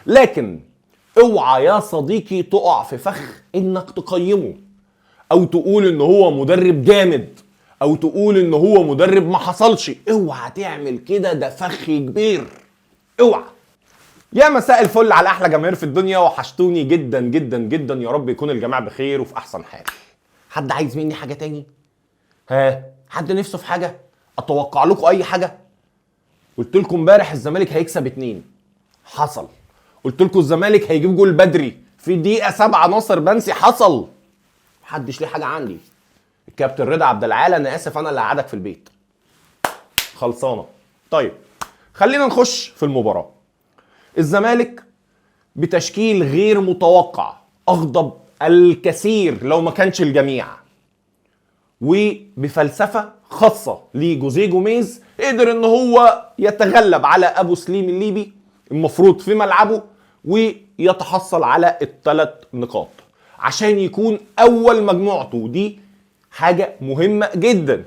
لكن اوعى يا صديقي تقع في فخ انك تقيمه او تقول ان هو مدرب جامد او تقول ان هو مدرب ما حصلش. اوعى تعمل كده، ده فخ كبير، اوعى. يا مساء الفل على احلى جماهير في الدنيا، وحشتوني جدا جدا جدا. يا رب يكون الجميع بخير وفي احسن حال. حد عايز مني حاجه تاني؟ حد نفسه في حاجه؟ اتوقع لكم اي حاجه؟ قلت لكم امبارح الزمالك هيكسب 2، حصل. قلت لكم الزمالك هيجيب جول بدري في دقيقه 7 ناصر منسي، حصل. محدش ليه حاجه عندي. الكابتن رضا عبد العال، انا اسف انا اللي هقعدك في البيت، خلصانه. طيب خلينا نخش في المباراه. الزمالك بتشكيل غير متوقع اغضب الكثير لو ما كانش الجميع، وبفلسفه خاصه لجوزيه جوميز قدر ان هو يتغلب على ابو سليم الليبي المفروض في ملعبه ويتحصل على ال3 نقاط عشان يكون اول مجموعته. دي حاجه مهمه جدا،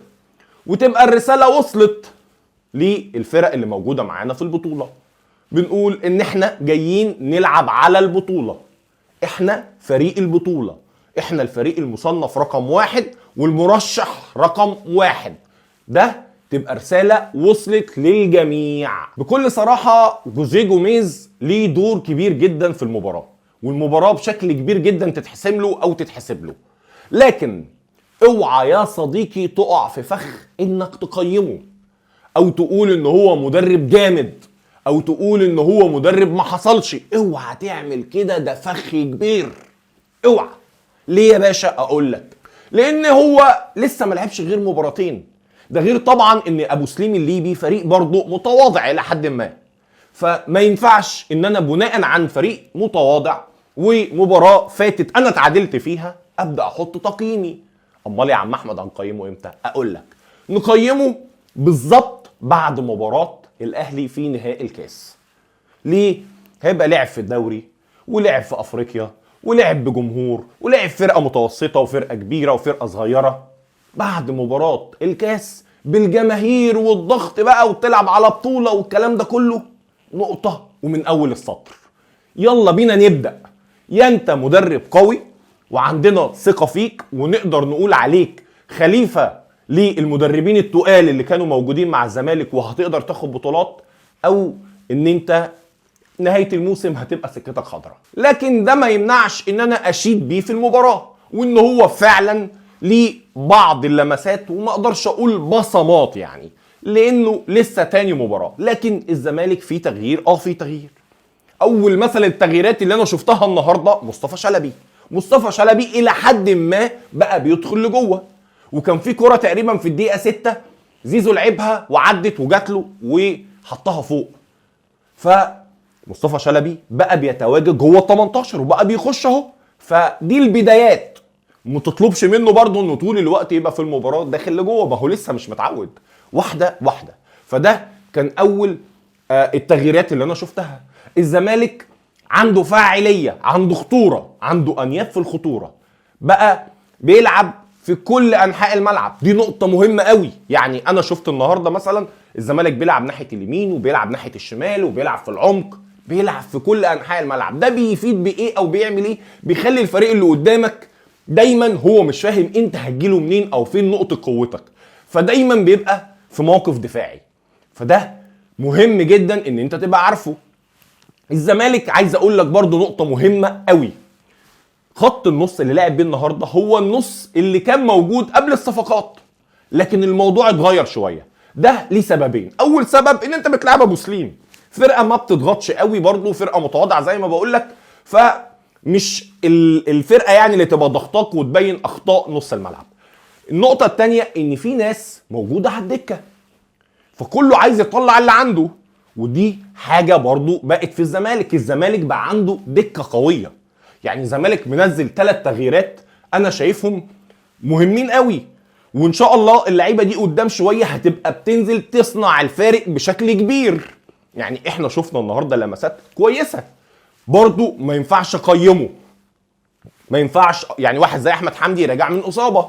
وتبقى الرساله وصلت للفرق اللي موجوده معانا في البطوله. بنقول ان احنا جايين نلعب على البطوله، احنا فريق البطوله، احنا الفريق المصنف رقم 1 والمرشح رقم 1. ده تبقى رساله وصلت للجميع. بكل صراحه جوزيه جوميز ليه دور كبير جدا في المباراه، والمباراه بشكل كبير جدا تتحسم له او تتحسب له. لكن اوعى يا صديقي تقع في فخ انك تقيمه او تقول ان هو مدرب جامد او تقول ان هو مدرب ما حصلش. اوعى تعمل كده، ده فخ كبير، اوعى. ليه يا باشا؟ اقول لك. لان هو لسه ما لعبش غير مباراتين، ده غير طبعا ان ابو سليم الليبي فريق برضه متواضع الى حد ما، فما ينفعش ان انا بناء عن فريق متواضع ومباراه فاتت انا اتعادلت فيها ابدا احط تقييمي. امال يا عم احمد هنقيمه امتى؟ اقول لك، نقيمه بالظبط بعد مباراه الاهلي في نهائي الكاس. ليه؟ هيبقى لعب في الدوري ولعب في افريقيا ولعب بجمهور ولعب فرقه متوسطه وفرقه كبيره وفرقه صغيره. بعد مباراه الكاس بالجماهير والضغط بقى وتلعب على بطوله والكلام ده كله، نقطه ومن اول السطر. يلا بينا نبدا. يا انت مدرب قوي وعندنا ثقه فيك ونقدر نقول عليك خليفه للمدربين التقال اللي كانوا موجودين مع الزمالك وهتقدر تاخد بطولات، او ان انت نهاية الموسم هتبقى سكتك خضراء. لكن ده ما يمنعش ان انا اشيد بيه في المباراة، وان هو فعلا ليه بعض اللمسات وما اقدرش اقول بصمات يعني، لانه لسه تاني مباراة. لكن الزمالك فيه تغيير، فيه تغيير. اول مثلا التغييرات اللي انا شفتها النهاردة مصطفى شلبي الى حد ما بقى بيدخل لجوه، وكان في كرة تقريبا في الدقيقة 6 زيزو لعبها وعدت وجات له وحطها فوق، فمصطفى شلبي بقى بيتواجد جوه ال 18 وبقى بيخش اهو. فدي البدايات، ما تطلبش منه برضه انه طول الوقت يبقى في المباراة داخل لجوه، ما هو لسه مش متعود، واحدة واحدة. فده كان اول التغييرات اللي انا شفتها. الزمالك عنده فاعلية، عنده خطورة، عنده انياب في الخطورة، بقى بيلعب في كل انحاء الملعب. دي نقطة مهمة قوي. يعني انا شفت النهاردة مثلا الزمالك بيلعب ناحية اليمين وبيلعب ناحية الشمال وبيلعب في العمق، بيلعب في كل انحاء الملعب. ده بيفيد بايه او بيعمل ايه؟ بيخلي الفريق اللي قدامك دايما هو مش فاهم انت هتجيله منين او فين نقطة قوتك، فدايما بيبقى في موقف دفاعي. فده مهم جدا ان انت تبقى عارفه. الزمالك عايز اقول لك برضو نقطة مهمة قوي، خط النص اللي لعب بيه النهارده هو النص اللي كان موجود قبل الصفقات، لكن الموضوع اتغير شويه. ده ليه سببين. اول سبب ان انت بتلعب ابو سليم، فرقه ما بتضغطش قوي، برضو فرقه متواضعه زي ما بقول لك، فمش الفرقه يعني اللي تبقى ضغطاك وتبين اخطاء نص الملعب. النقطه الثانيه ان في ناس موجوده على الدكه، فكله عايز يطلع اللي عنده، ودي حاجه برضو بقت في الزمالك. الزمالك بقى عنده دكه قويه، يعني الزمالك منزل 3 تغييرات انا شايفهم مهمين قوي، وان شاء الله اللعيبه دي قدام شويه هتبقى بتنزل تصنع الفارق بشكل كبير. يعني احنا شفنا النهارده لمسات كويسه، برضو ما ينفعش اقيمه، ما ينفعش يعني واحد زي احمد حمدي راجع من اصابه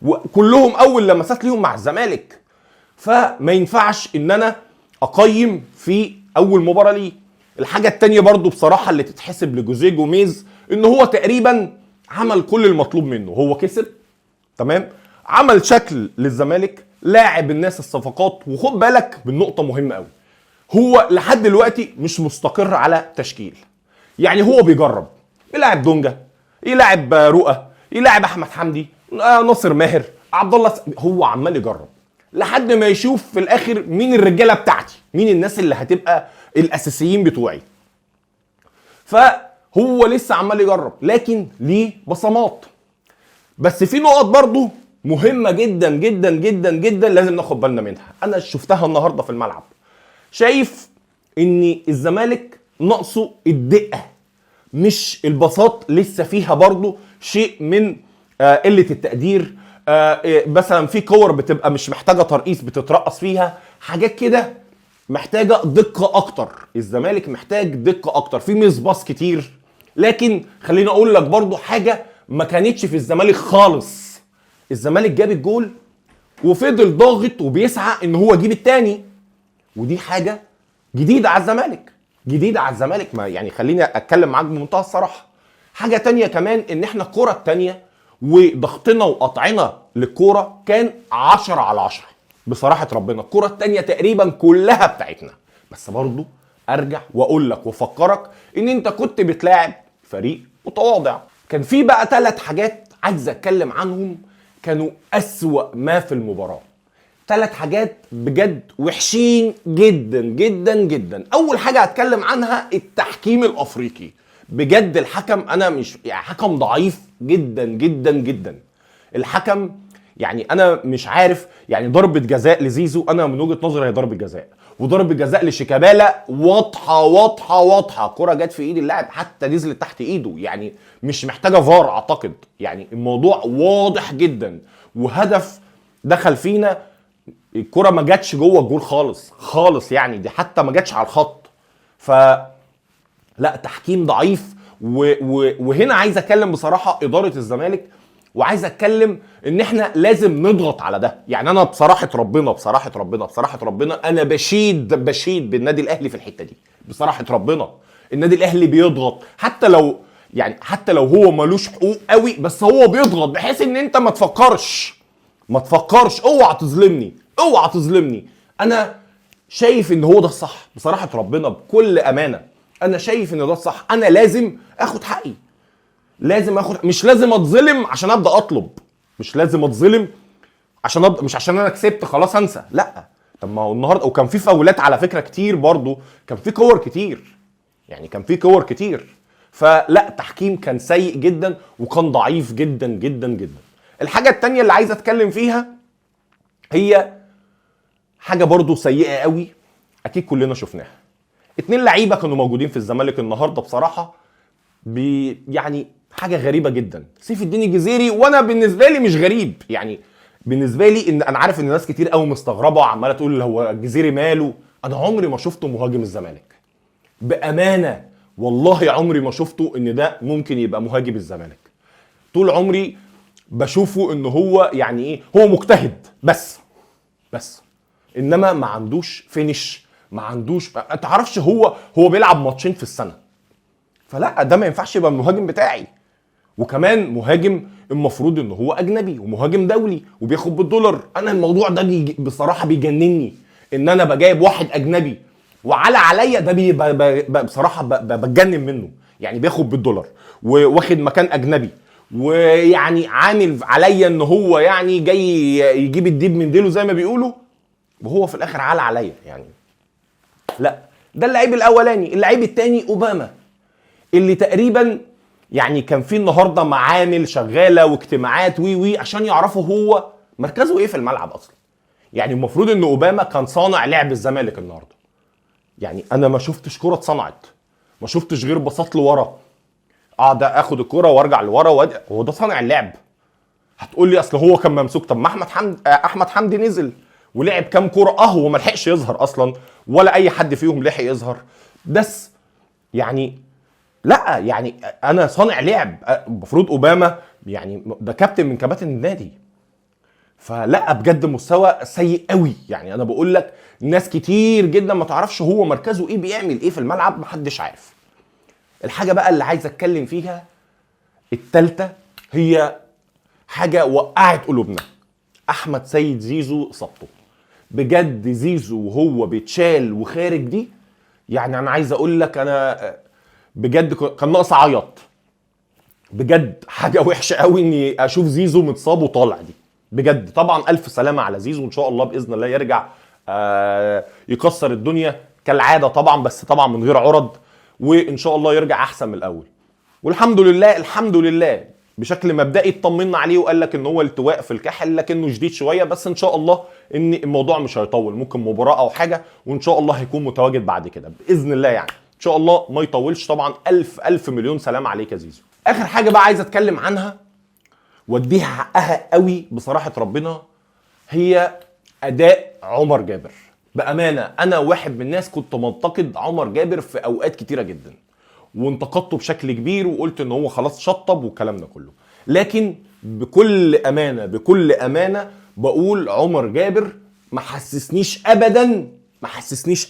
وكلهم اول لمسات ليهم مع الزمالك، فما ينفعش ان انا اقيم في اول مباراه ليه. الحاجه التانيه برضو بصراحه اللي تتحسب لجوزيه جوميز ان هو تقريبا عمل كل المطلوب منه. هو كسب تمام، عمل شكل للزمالك، لاعب الناس الصفقات، وخد بالك من نقطه مهمه قوي، هو لحد دلوقتي مش مستقر على تشكيل. يعني هو بيجرب، يلاعب دونجا، يلاعب رؤى، يلاعب احمد حمدي، ناصر ماهر، عبد الله هو عمال يجرب لحد ما يشوف في الاخر مين الرجاله بتاعتي، مين الناس اللي هتبقى الاساسيين بتوعي. فهو لسه عمال يجرب، لكن ليه بصمات. بس في نقط برضو مهمه جدا جدا جدا جدا لازم ناخد بالنا منها. انا شفتها النهارده في الملعب، شايف ان الزمالك ناقصه الدقه مش البساط، لسه فيها برضو شيء من قله التقدير. مثلا في كور بتبقى مش محتاجه ترقيص بتترقص فيها، حاجات كده محتاجه دقه اكتر. الزمالك محتاج دقه اكتر، في ميس باص كتير. لكن خليني اقول لك برضو حاجه ما كانتش في الزمالك خالص. الزمالك جاب الجول وفضل ضاغط وبيسعى ان هو يجيب التاني، ودي حاجه جديده على الزمالك، جديده على الزمالك. ما يعني خليني اتكلم معاك بمنتهى الصراحه. حاجه تانية كمان ان احنا الكره التانية وضغطنا وقطعنا للكوره كان 10/10 بصراحه ربنا. الكره التانية تقريبا كلها بتاعتنا. بس برضو ارجع واقول لك وافكرك ان انت كنت بتلاعب فريق متواضع. كان في بقى 3 حاجات عايز اتكلم عنهم كانوا اسوأ ما في المباراه. 3 حاجات بجد وحشين جدا جدا جدا. اول حاجه هتكلم عنها التحكيم الافريقي. بجد الحكم انا مش يعني حكم ضعيف جدا جدا جدا. الحكم يعني انا مش عارف، يعني ضربه جزاء لزيزو انا من وجهه نظري هي ضربه جزاء، وضربه جزاء لشيكابالا واضحه واضحه واضحه، كره جت في ايد اللاعب حتى نزلت تحت ايده، يعني مش محتاجه فار اعتقد. يعني الموضوع واضح جدا، وهدف دخل فينا. الكره ما جاتش جوه الجول خالص خالص، يعني دي حتى ما جاتش على الخط. ف لا تحكيم ضعيف. وهنا عايز اتكلم بصراحه اداره الزمالك، وعايز اتكلم ان احنا لازم نضغط على ده. يعني انا بصراحه ربنا انا بشيد بالنادي الاهلي في الحته دي. بصراحه ربنا النادي الاهلي بيضغط، حتى لو هو ملوش حقوق قوي، بس هو بيضغط بحيث ان انت ما تفكرش اوعى تظلمني. انا شايف ان هو ده الصح بصراحه ربنا، بكل امانه انا شايف ان ده الصح. انا لازم اخد حقي، مش لازم اتظلم عشان ابدا اطلب، مش لازم اتظلم عشان مش عشان انا كسبت خلاص انسى، لا. طب ما هو النهارده وكان في فاولات على فكره كتير، برضو كان في كور كتير، فلا تحكيم كان سيء جدا وكان ضعيف جدا جدا جدا. الحاجه التانية اللي عايز اتكلم فيها هي حاجه برضو سيئه قوي، اكيد كلنا شفناها. 2 لعيبه كانوا موجودين في الزمالك النهارده بصراحه يعني حاجه غريبه جدا. سيف الدين الجزيري، وانا بالنسبه لي مش غريب، يعني بالنسبه لي ان انا عارف ان ناس كتير قوي مستغربه وعماله تقول هو الجزيري ماله. انا عمري ما شفته مهاجم الزمالك بامانه، والله عمري ما شفته ان ده ممكن يبقى مهاجم الزمالك. طول عمري بشوفه ان هو يعني ايه، هو مجتهد بس انما ما عندوش فينش، ما عندوش، ما تعرفش هو بيلعب ماتشين في السنه. فلا ده ما ينفعش يبقى المهاجم بتاعي. وكمان مهاجم المفروض ان هو اجنبي ومهاجم دولي وبياخد بالدولار. انا الموضوع ده بصراحه بيجنني، ان انا بجايب واحد اجنبي وعلى عليا ده بصراحه بتجنن منه. يعني بياخد بالدولار واخد مكان اجنبي، ويعني عامل عليا ان هو يعني جاي يجيب الديب من ديله زي ما بيقولوا، وهو في الاخر على عليا يعني. لا ده اللعيب الاولاني. اللعيب التاني اوباما، اللي تقريبا يعني كان في النهارده معامل شغاله واجتماعات وي عشان يعرفوا هو مركزه ايه في الملعب اصلا. يعني المفروض ان اوباما كان صانع لعب الزمالك النهارده. يعني انا ما شفتش كره اتصنعت، ما شفتش غير بساط لورا، اقعد اخد الكره وارجع لورا هو ده صانع اللعب؟ هتقول لي اصل هو كان ممسوك. طب ما احمد حمدي نزل ولعب كام كوره، هو ما لحقش يظهر اصلا، ولا اي حد فيهم لحق يظهر. بس يعني لا، يعني انا صانع لعب، المفروض اوباما يعني ده كابتن من كباتن النادي. فلا بجد مستوى سيء قوي. يعني انا بقول لك ناس كتير جدا ما تعرفش هو مركزه ايه، بيعمل ايه في الملعب، محدش عارف. الحاجه بقى اللي عايز اتكلم فيها التالتة هي حاجه وقعت قلوبنا، احمد سيد زيزو اصابته. بجد زيزو وهو بيتشال وخارج دي، يعني انا عايز اقول لك انا بجد كان ناقص اعيط. بجد حاجه وحشه قوي اني اشوف زيزو متصاب وطالع دي. بجد طبعا الف سلامه على زيزو، وان شاء الله باذن الله يرجع يكسر الدنيا كالعاده طبعا، بس طبعا من غير عرض، وان شاء الله يرجع احسن من الاول. والحمد لله الحمد لله بشكل مبدئي اطمنا عليه وقال لك ان هو التواء في الكحل لكنه شديد شويه، بس ان شاء الله ان الموضوع مش هيطول، ممكن مباراه او حاجه، وان شاء الله هيكون متواجد بعد كده باذن الله. يعني ان شاء الله ما يطولش. طبعا الف مليون سلام عليك يا زيزو. اخر حاجه بقى عايز اتكلم عنها واديها حقها قوي بصراحه ربنا، هي اداء عمر جابر. بامانه انا واحد من الناس كنت منتقد عمر جابر في اوقات كتيره جدا، وانتقدته بشكل كبير وقلت ان هو خلاص شطب والكلام ده كله، لكن بكل امانه بقول عمر جابر ما حسسنيش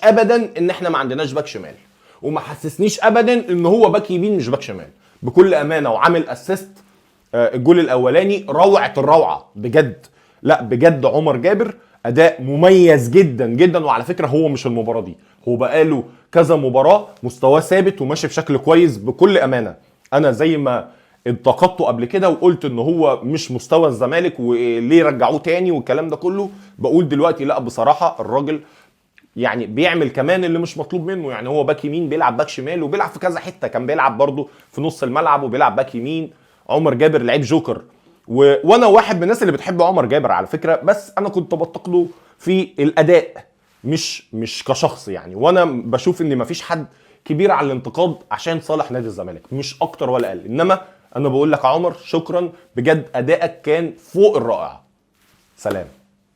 ابدا ان احنا ما عندناش باك شمال، وما حسسنيش ابدا ان هو باك يمين مش باك شمال بكل امانه. وعامل اسيست الجول الاولاني روعه الروعه بجد. لا بجد عمر جابر اداء مميز جدا جدا. وعلى فكره هو مش المباراه دي، هو بقاله كذا مباراه مستواه ثابت وماشي بشكل كويس بكل امانه. انا زي ما انتقدته قبل كده وقلت ان هو مش مستوى الزمالك وليه رجعوه تاني والكلام ده كله، بقول دلوقتي لا بصراحه الراجل يعني بيعمل كمان اللي مش مطلوب منه. يعني هو باك يمين بيلعب باك شمال وبيلعب في كذا حته، كان بيلعب برضه في نص الملعب وبيلعب باك يمين. عمر جابر لعيب جوكر، وانا واحد من الناس اللي بتحب عمر جابر على فكره، بس انا كنت بنتقده في الاداء مش كشخص يعني. وانا بشوف ان مفيش حد كبير على الانتقاد عشان صالح نادي الزمالك، مش اكتر ولا اقل. انما انا بقول لك عمر شكرا بجد، ادائك كان فوق الرائع. سلام.